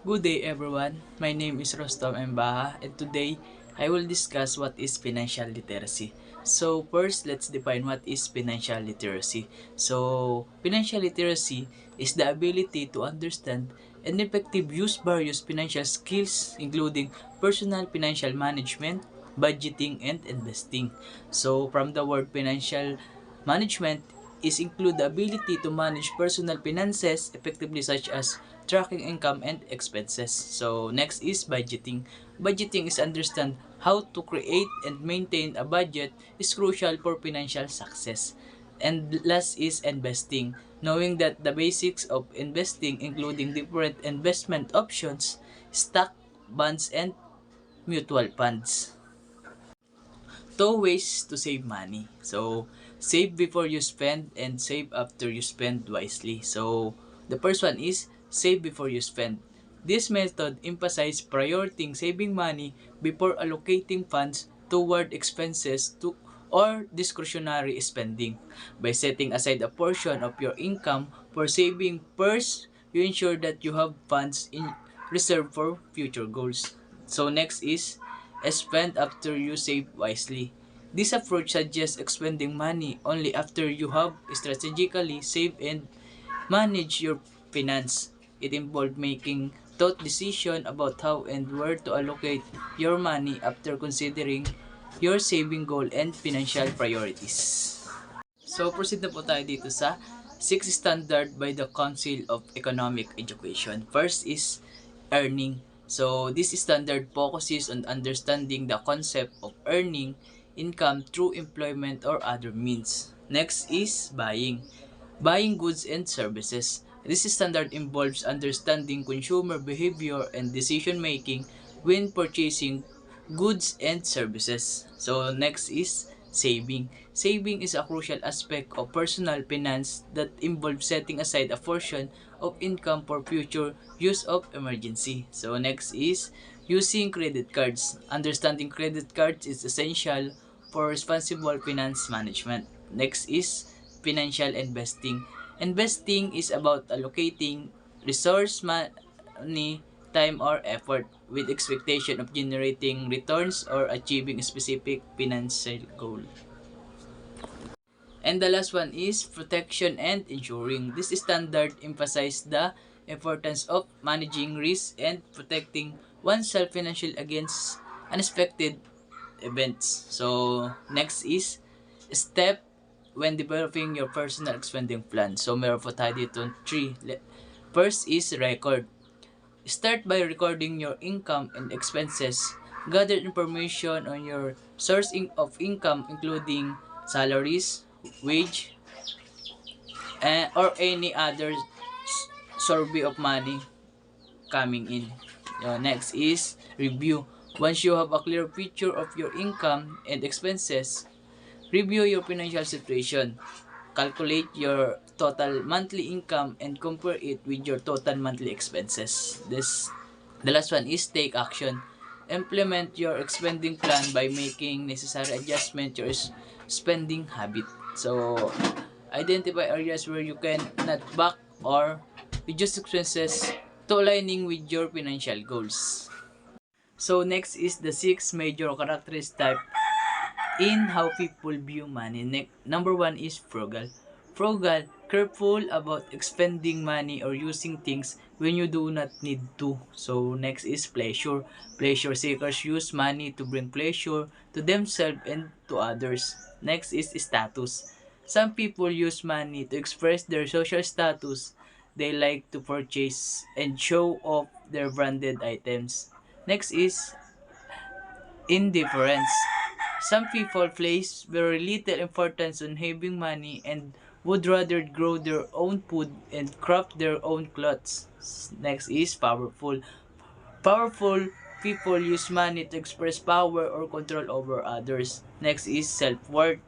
Good day everyone, my name is Rostom Mbaha and today I will discuss what is financial literacy. So first, let's define what is financial literacy. So financial literacy is the ability to understand and effectively use various financial skills including personal financial management, budgeting, and investing. So from the word financial management is include the ability to manage personal finances effectively such as tracking income and expenses. So next is budgeting. Budgeting is understand how to create and maintain a budget is crucial for financial success. And last is investing. Knowing that the basics of investing including different investment options, stock, bonds, and mutual funds. Two ways to save money. So, save before you spend and save after you spend wisely. So, the first one is save before you spend. This method emphasizes prioritizing saving money before allocating funds toward expenses to or discretionary spending. By setting aside a portion of your income for saving first, you ensure that you have funds in reserve for future goals. So next is spend after you save wisely. This approach suggests expending money only after you have strategically saved and managed your finance. It involves making thought decision about how and where to allocate your money after considering your saving goal and financial priorities. So proceed na po tayo dito sa 6 standard by the Council of Economic Education. First is earning. So this standard focuses on understanding the concept of earning income through employment or other means. Next is buying. Buying goods and services. This standard involves understanding consumer behavior and decision making when purchasing goods and services. So next is saving. Saving is a crucial aspect of personal finance that involves setting aside a portion of income for future use of emergency. So next is using credit cards. Understanding credit cards is essential for responsible finance management. Next is financial investing. Investing is about allocating resource, money, time, or effort with expectation of generating returns or achieving a specific financial goal. And the last one is protection and insuring. This standard emphasizes the importance of managing risk and protecting oneself financially against unexpected events. So, next is step when developing your personal spending plan. So, meron po tayo dito 3. First is record. Start by recording your income and expenses. Gather information on your source of income including salaries, wage, or any other source of money coming in. Next is review. Once you have a clear picture of your income and expenses, review your financial situation. Calculate your total monthly income and compare it with your total monthly expenses. The last one is take action. Implement your spending plan by making necessary adjustment to your spending habit. So, identify areas where you can not back or reduce expenses to aligning with your financial goals. So, next is the 6 major characteristics in how people view money. Number 1 is frugal. Frugal, careful about expending money or using things when you do not need to. So next is pleasure. Pleasure seekers use money to bring pleasure to themselves and to others. Next is status. Some people use money to express their social status. They like to purchase and show off their branded items. Next is indifference. Some people place very little importance on having money and would rather grow their own food and craft their own clothes. Next is powerful. Powerful people use money to express power or control over others. Next is self-worth.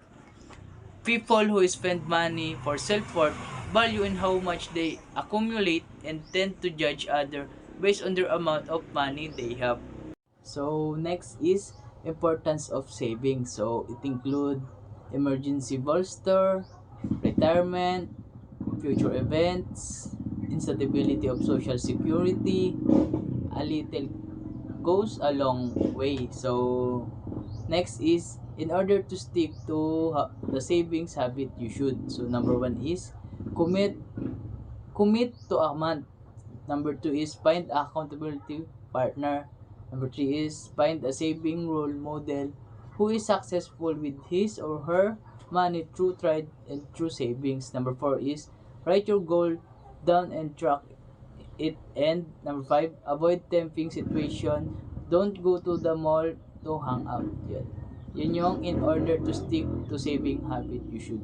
People who spend money for self-worth value in how much they accumulate and tend to judge others based on their amount of money they have. So next is importance of saving. So it include emergency bolster, retirement, future events, instability of social security, a little goes a long way. So next is, in order to stick to the savings habit, you should. So number 1 is commit to a month. Number 2 is find a accountability partner. Number 3 is find a saving role model who is successful with his or her money through tried and true savings. Number 4 is write your goal down and track it. And number 5, avoid tempting situation. Don't go to the mall to hang out. Yun yung in order to stick to saving habit, you should.